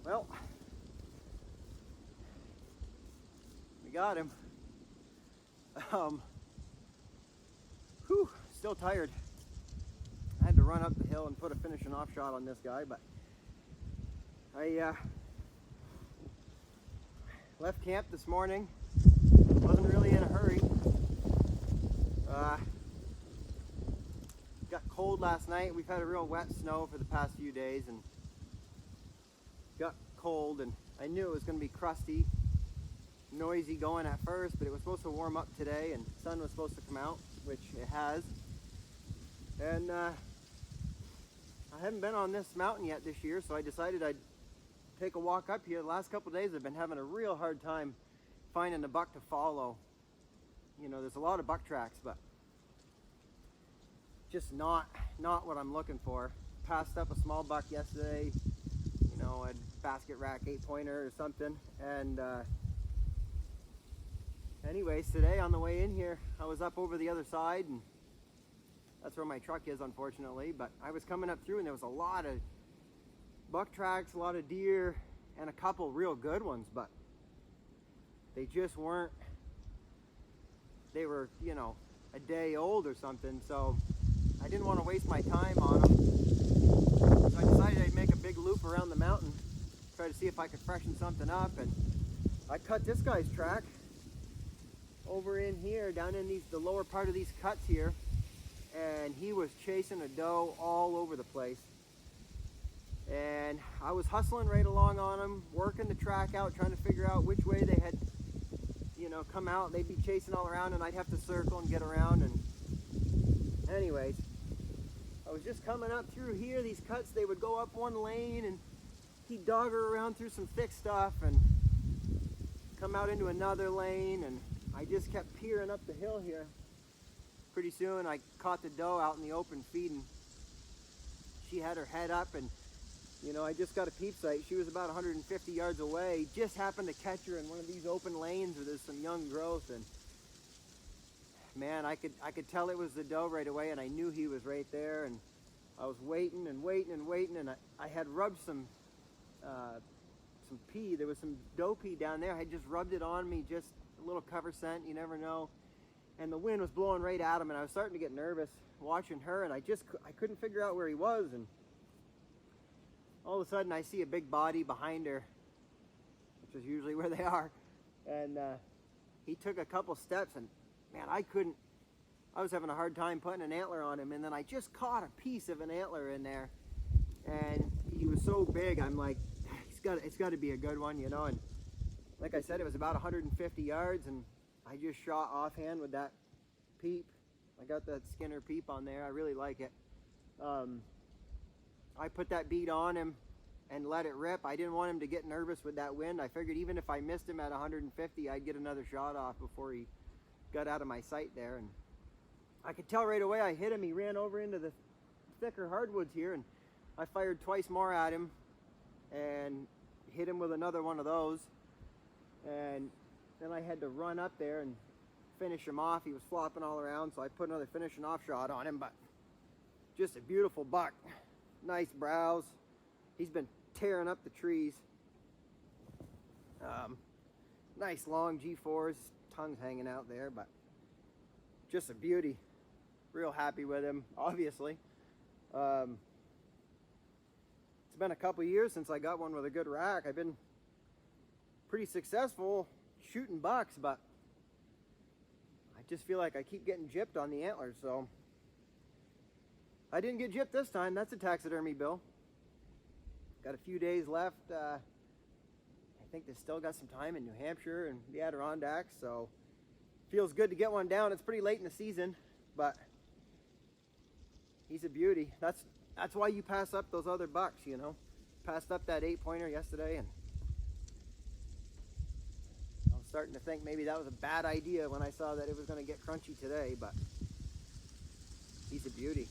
Well, we got him. Still tired. I had to run up the hill and put a finishing off shot on this guy, but I left camp this morning. Wasn't really in a hurry. Got cold last night. We've had a real wet snow for the past few days, and got cold, and I knew it was going to be crusty, noisy going at first, but it was supposed to warm up today and the sun was supposed to come out, which it has. And I haven't been on this mountain yet this year, so I decided I'd take a walk up here. The last couple of days I've been having a real hard time finding a buck to follow. You know, there's a lot of buck tracks, but just not what I'm looking for. Passed up a small buck yesterday, you know, a basket rack 8-pointer or something, and anyways, today on the way in here I was up over the other side, and that's where my truck is, unfortunately, but I was coming up through and there was a lot of buck tracks, a lot of deer, and a couple real good ones, but they just weren't, they were, you know, a day old or something, so I didn't want to waste my time on them. So I decided I'd make a big loop around the mountain, try to see if I could freshen something up, and I cut this guy's track over in here, down in the lower part of these cuts here, and he was chasing a doe all over the place. And I was hustling right along on him, working the track out, trying to figure out which way they had, you know, come out. They'd be chasing all around and I'd have to circle and get around. And anyways, I was just coming up through here, these cuts, they would go up one lane and he'd dogger around through some thick stuff and come out into another lane, and I just kept peering up the hill here. Pretty soon I caught the doe out in the open feeding. She had her head up, and you know, I just got a peep sight. She was about 150 yards away. Just happened to catch her in one of these open lanes where there's some young growth, and man, I could tell it was the doe right away, and I knew he was right there. And I was waiting and waiting and waiting, and I had rubbed some pea. There was some doe pea down there. I had just rubbed it on me, just a little cover scent, you never know. And the wind was blowing right at him, and I was starting to get nervous watching her, and I couldn't figure out where he was. And all of a sudden I see a big body behind her, which is usually where they are, and he took a couple steps, and man, I was having a hard time putting an antler on him, and then I just caught a piece of an antler in there, and he was so big, I'm like, it's got to be a good one, you know. And like I said, it was about 150 yards, and I just shot offhand with that peep. I got that Skinner peep on there. I really like it. I put that bead on him and let it rip. I didn't want him to get nervous with that wind. I figured even if I missed him at 150, I'd get another shot off before he got out of my sight there. And I could tell right away I hit him. He ran over into the thicker hardwoods here, and I fired twice more at him and hit him with another one of those. And then I had to run up there and finish him off. He was flopping all around, so I put another finishing off shot on him, but just a beautiful buck. Nice brows. He's been tearing up the trees. Nice long G4s, tongue's hanging out there, but just a beauty. Real happy with him, obviously. It's been a couple years since I got one with a good rack. I've been pretty successful shooting bucks, but I just feel like I keep getting gypped on the antlers, so I didn't get gypped this time. That's a taxidermy bill. Got a few days left. I think they still got some time in New Hampshire and the Adirondacks, so feels good to get one down. It's pretty late in the season, but he's a beauty. That's why you pass up those other bucks, you know. Passed up that 8-pointer yesterday, and I was starting to think maybe that was a bad idea when I saw that it was going to get crunchy today, but he's a beauty.